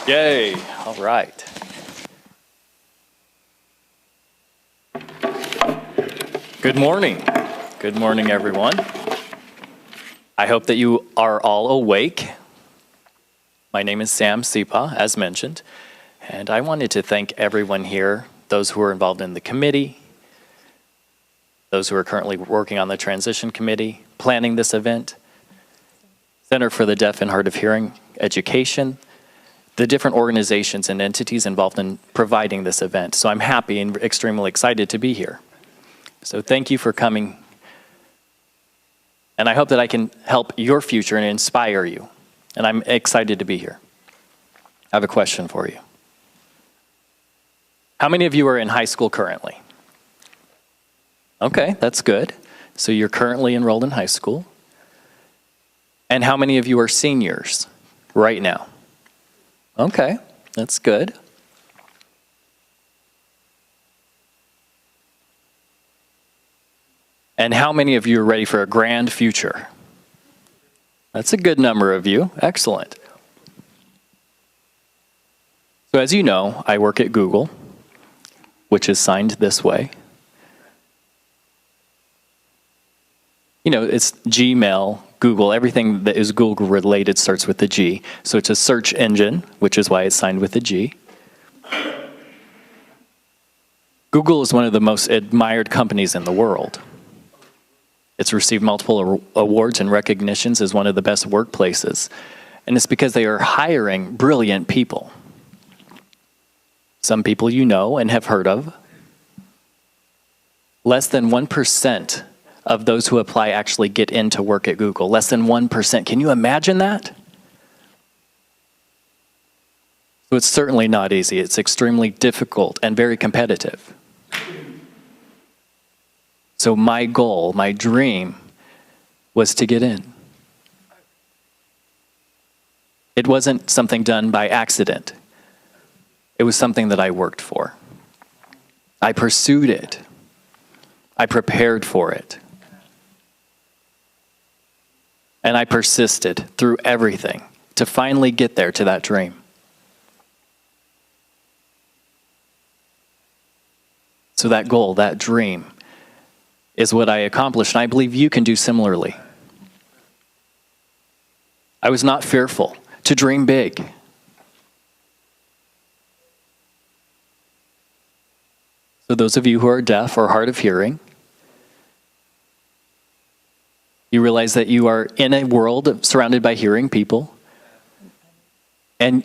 Yay, all right. Good morning. Good morning, everyone. I hope that you are all awake. My name is Sam Sepah, as mentioned, and I wanted to thank everyone here, those who are involved in the committee, those who are currently working on the transition committee, planning this event, Center for the Deaf and Hard of Hearing Education, the different organizations and entities involved in providing this event. So I'm happy and extremely excited to be here. So thank you for coming. And I hope that I can help your future and inspire you. And I'm excited to be here. I have a question for you. How many of you are in high school currently? Okay, that's good. So you're currently enrolled in high school. And how many of you are seniors right now? Okay, that's good. And how many of you are ready for a grand future? That's a good number of you. Excellent. So as you know, I work at Google, which is signed this way. You know, it's Gmail, Google, everything that is Google related starts with the G. So it's a search engine, which is why it's signed with the G. Google is one of the most admired companies in the world. It's received multiple awards and recognitions as one of the best workplaces. And it's because they are hiring brilliant people. Some people you know and have heard of. Less than 1% of those who apply actually get into work at Google. Less than 1%. Can you imagine that? So it's certainly not easy. It's extremely difficult and very competitive. So my goal, my dream, was to get in. It wasn't something done by accident. It was something that I worked for. I pursued it. I prepared for it. And I persisted through everything to finally get there to that dream. So that goal, that dream, is what I accomplished, and I believe you can do similarly. I was not fearful to dream big. So those of you who are deaf or hard of hearing, you realize that you are in a world surrounded by hearing people, and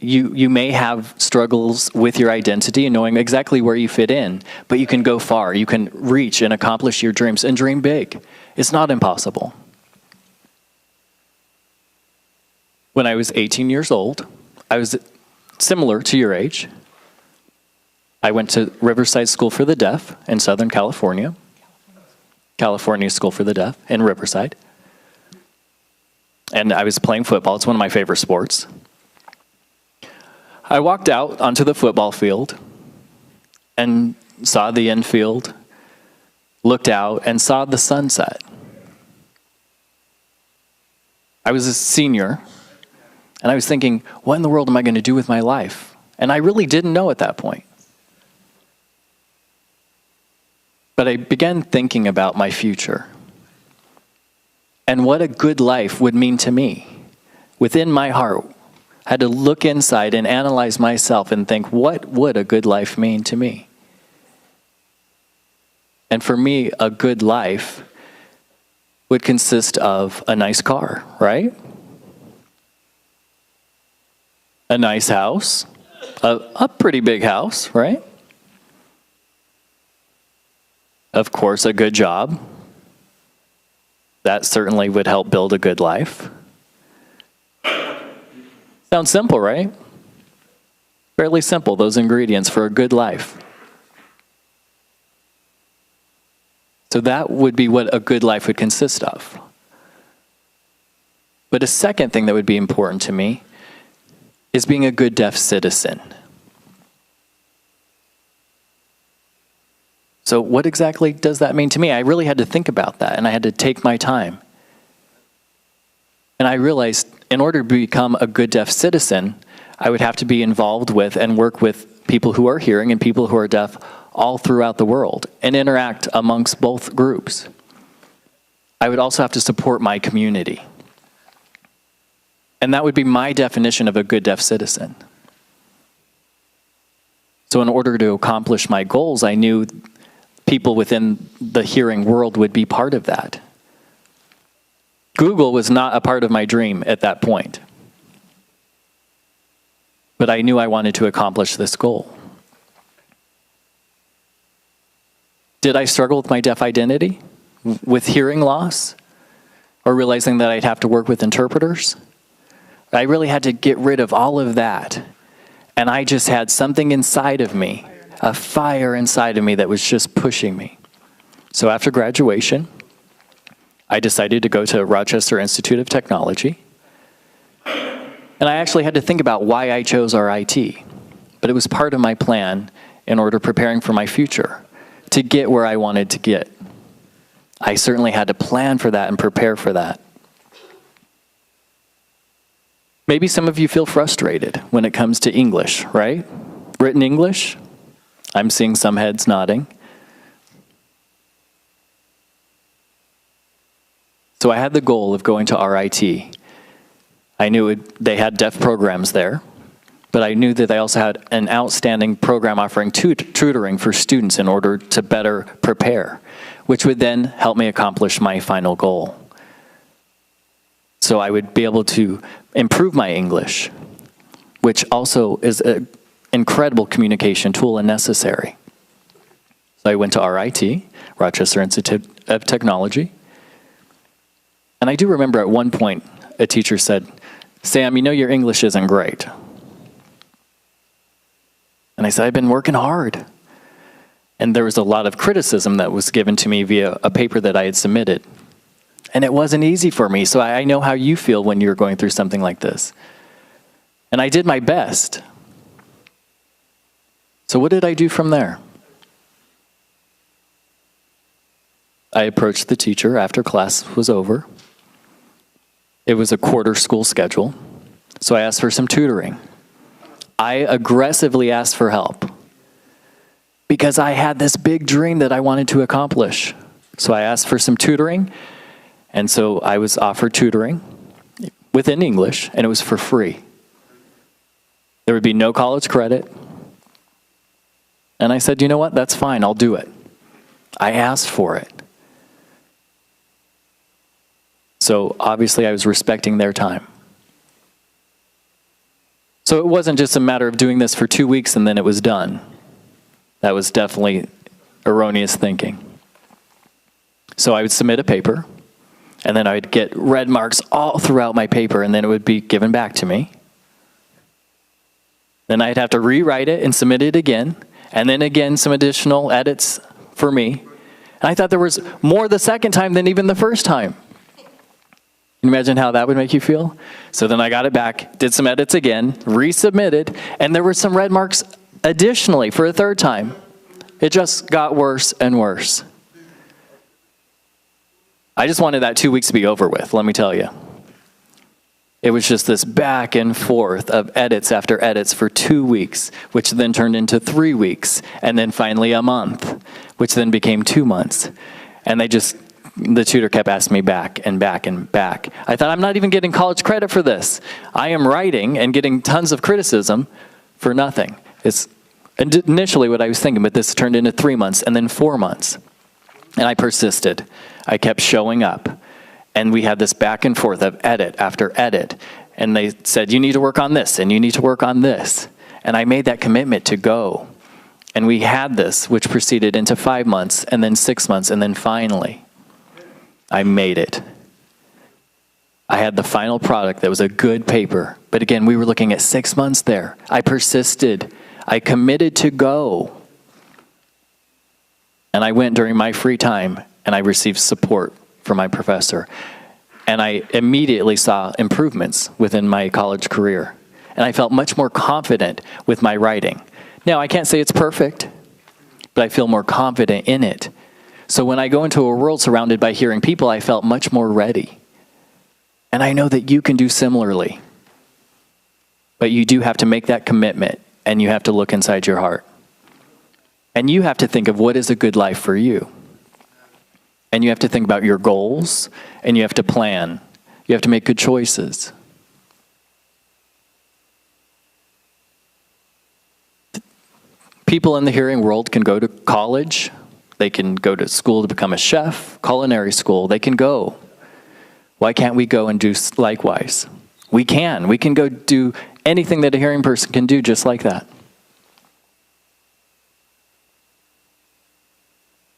you may have struggles with your identity and knowing exactly where you fit in, but you can go far. You can reach and accomplish your dreams and dream big. It's not impossible. When I was 18 years old, I was similar to your age. I went to Riverside School for the Deaf in Southern California. California School for the Deaf in Riverside. And I was playing football. It's one of my favorite sports. I walked out onto the football field and saw the infield, looked out, and saw the sunset. I was a senior, and I was thinking, what in the world am I going to do with my life? And I really didn't know at that point. But I began thinking about my future and what a good life would mean to me. Within my heart, I had to look inside and analyze myself and think, what would a good life mean to me? And for me, a good life would consist of a nice car, right? A nice house, a pretty big house, right? Of course, a good job. That certainly would help build a good life. Sounds simple, right? Fairly simple, those ingredients for a good life. So that would be what a good life would consist of. But a second thing that would be important to me is being a good deaf citizen. So what exactly does that mean to me? I really had to think about that, and I had to take my time. And I realized in order to become a good deaf citizen, I would have to be involved with and work with people who are hearing and people who are deaf all throughout the world and interact amongst both groups. I would also have to support my community. And that would be my definition of a good deaf citizen. So in order to accomplish my goals, I knew people within the hearing world would be part of that. Google was not a part of my dream at that point. But I knew I wanted to accomplish this goal. Did I struggle with my deaf identity? With hearing loss? Or realizing that I'd have to work with interpreters? I really had to get rid of all of that. And I just had something inside of me, a fire inside of me that was just pushing me. So after graduation, I decided to go to Rochester Institute of Technology. And I actually had to think about why I chose RIT. But it was part of my plan in order preparing for my future, to get where I wanted to get. I certainly had to plan for that and prepare for that. Maybe some of you feel frustrated when it comes to English, right? Written English? I'm seeing some heads nodding. So I had the goal of going to RIT. I knew they had deaf programs there, but I knew that they also had an outstanding program offering tutoring for students in order to better prepare, which would then help me accomplish my final goal. So I would be able to improve my English, which also is an incredible communication tool and necessary. So I went to RIT, Rochester Institute of Technology. And I do remember at one point, a teacher said, "Sam, you know your English isn't great." And I said, "I've been working hard." And there was a lot of criticism that was given to me via a paper that I had submitted. And it wasn't easy for me, so I know how you feel when you're going through something like this. And I did my best. So what did I do from there? I approached the teacher after class was over. It was a quarter school schedule, so I asked for some tutoring. I aggressively asked for help because I had this big dream that I wanted to accomplish. So I asked for some tutoring, and so I was offered tutoring within English, and it was for free. There would be no college credit. And I said, you know what, that's fine, I'll do it. I asked for it. So obviously I was respecting their time. So it wasn't just a matter of doing this for 2 weeks and then it was done. That was definitely erroneous thinking. So I would submit a paper, and then I would get red marks all throughout my paper, and then it would be given back to me. Then I'd have to rewrite it and submit it again, and then again some additional edits for me. And I thought there was more the second time than even the first time. Can you imagine how that would make you feel? So then I got it back, did some edits again, resubmitted, and there were some red marks additionally for a third time. It just got worse and worse. I just wanted that 2 weeks to be over with, let me tell you. It was just this back and forth of edits after edits for 2 weeks, which then turned into 3 weeks, and then finally a month, which then became 2 months. And the tutor kept asking me back and back and back. I thought, I'm not even getting college credit for this. I am writing and getting tons of criticism for nothing. It's initially what I was thinking, but this turned into 3 months and then 4 months. And I persisted. I kept showing up. And we had this back and forth of edit after edit. And they said, you need to work on this, and you need to work on this. And I made that commitment to go. And we had this, which proceeded into 5 months, and then 6 months, and then finally, I made it. I had the final product that was a good paper. But again, we were looking at 6 months there. I persisted. I committed to go. And I went during my free time, and I received support from my professor. And I immediately saw improvements within my college career. And I felt much more confident with my writing. Now, I can't say it's perfect, but I feel more confident in it. So when I go into a world surrounded by hearing people, I felt much more ready. And I know that you can do similarly. But you do have to make that commitment, and you have to look inside your heart. And you have to think of what is a good life for you. And you have to think about your goals, and you have to plan. You have to make good choices. People in the hearing world can go to college. They can go to school to become a chef, culinary school. They can go. Why can't we go and do likewise? We can. We can go do anything that a hearing person can do just like that.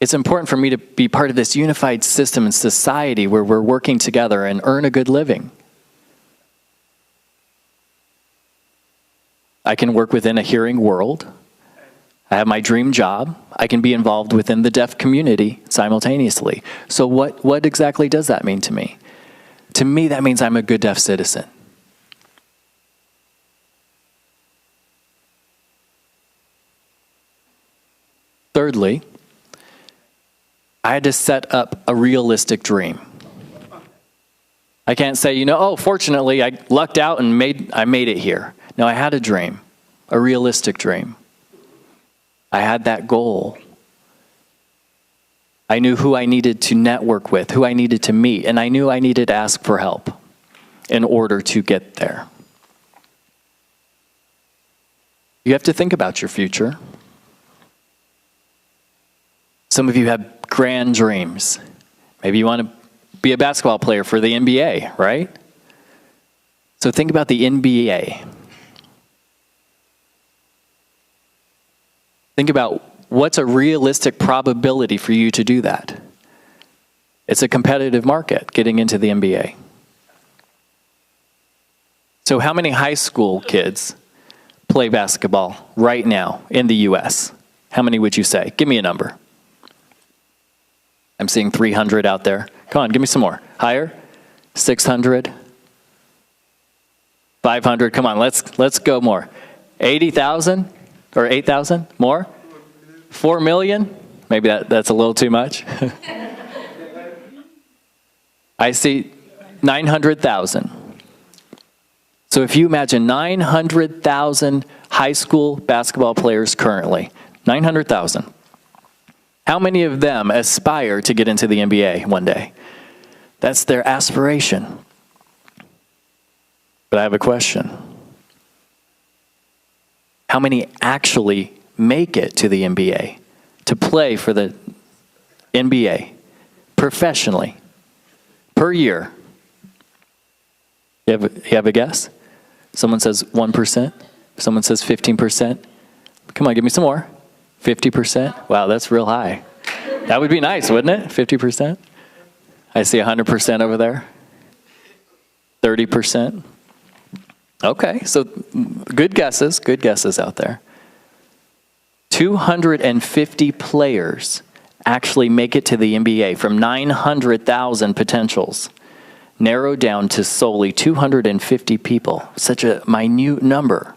It's important for me to be part of this unified system and society where we're working together and earn a good living. I can work within a hearing world. I have my dream job. I can be involved within the deaf community simultaneously. So what exactly does that mean to me? To me, that means I'm a good deaf citizen. Thirdly, I had to set up a realistic dream. I can't say, oh, fortunately, I lucked out and I made it here. No, I had a dream, a realistic dream. I had that goal. I knew who I needed to network with, who I needed to meet, and I knew I needed to ask for help in order to get there. You have to think about your future. Some of you have grand dreams. Maybe you want to be a basketball player for the NBA, right? So think about the NBA. Think about what's a realistic probability for you to do that. It's a competitive market, getting into the NBA. So how many high school kids play basketball right now in the U.S.? How many would you say? Give me a number. I'm seeing 300 out there. Come on, give me some more. Higher? 600? 500? Come on, let's go more. 80,000? Or 8,000? More? 4 million? Maybe that's a little too much. I see 900,000. So if you imagine 900,000 high school basketball players currently, 900,000. How many of them aspire to get into the NBA one day? That's their aspiration. But I have a question. How many actually make it to the NBA, to play for the NBA professionally per year? You have a guess? Someone says 1%. Someone says 15%. Come on, give me some more. 50%. Wow, that's real high. That would be nice, wouldn't it? 50%. I see 100% over there. 30%. Okay, so good guesses out there. 250 players actually make it to the NBA from 900,000 potentials, narrowed down to solely 250 people. Such a minute number.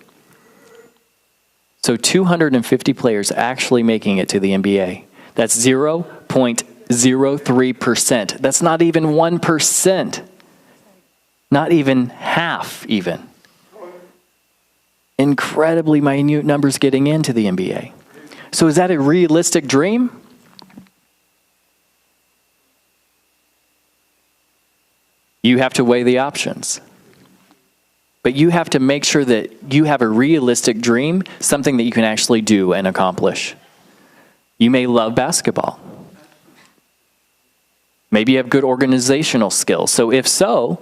So 250 players actually making it to the NBA. That's 0.03%. That's not even 1%. Not even half even. Incredibly minute numbers getting into the NBA. So is that a realistic dream? You have to weigh the options. But you have to make sure that you have a realistic dream, something that you can actually do and accomplish. You may love basketball. Maybe you have good organizational skills. So if so,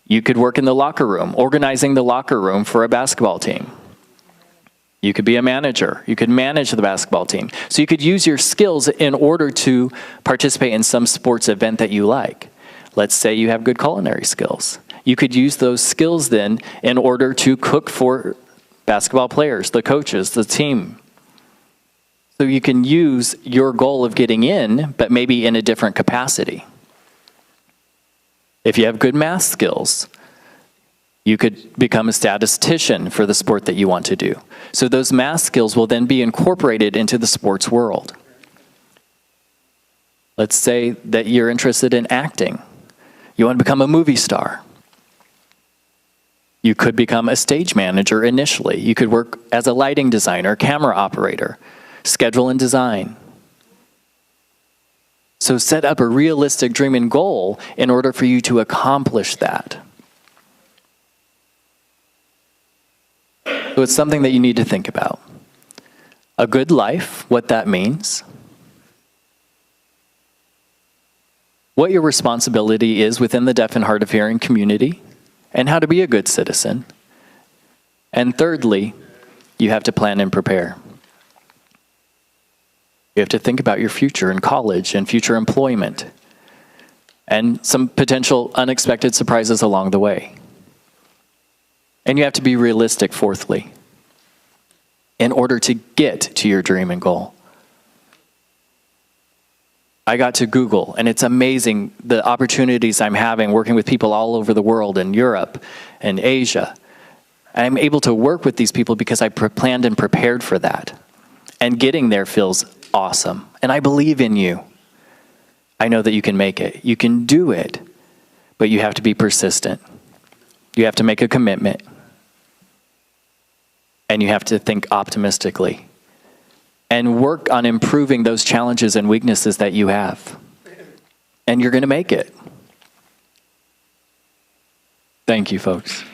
you could work in the locker room, organizing the locker room for a basketball team. You could be a manager. You could manage the basketball team. So you could use your skills in order to participate in some sports event that you like. Let's say you have good culinary skills. You could use those skills then in order to cook for basketball players, the coaches, the team. So you can use your goal of getting in, but maybe in a different capacity. If you have good math skills, you could become a statistician for the sport that you want to do. So those math skills will then be incorporated into the sports world. Let's say that you're interested in acting. You want to become a movie star. You could become a stage manager initially. You could work as a lighting designer, camera operator, schedule and design. So set up a realistic dream and goal in order for you to accomplish that. So it's something that you need to think about. A good life, what that means. What your responsibility is within the deaf and hard of hearing community, and how to be a good citizen. And thirdly, you have to plan and prepare. You have to think about your future in college and future employment, and some potential unexpected surprises along the way. And you have to be realistic, fourthly, in order to get to your dream and goal. I got to Google, and it's amazing the opportunities I'm having working with people all over the world, in Europe and Asia. I'm able to work with these people because I planned and prepared for that. And getting there feels awesome. And I believe in you. I know that you can make it. You can do it, but you have to be persistent. You have to make a commitment. And you have to think optimistically. And work on improving those challenges and weaknesses that you have. And you're going to make it. Thank you, folks.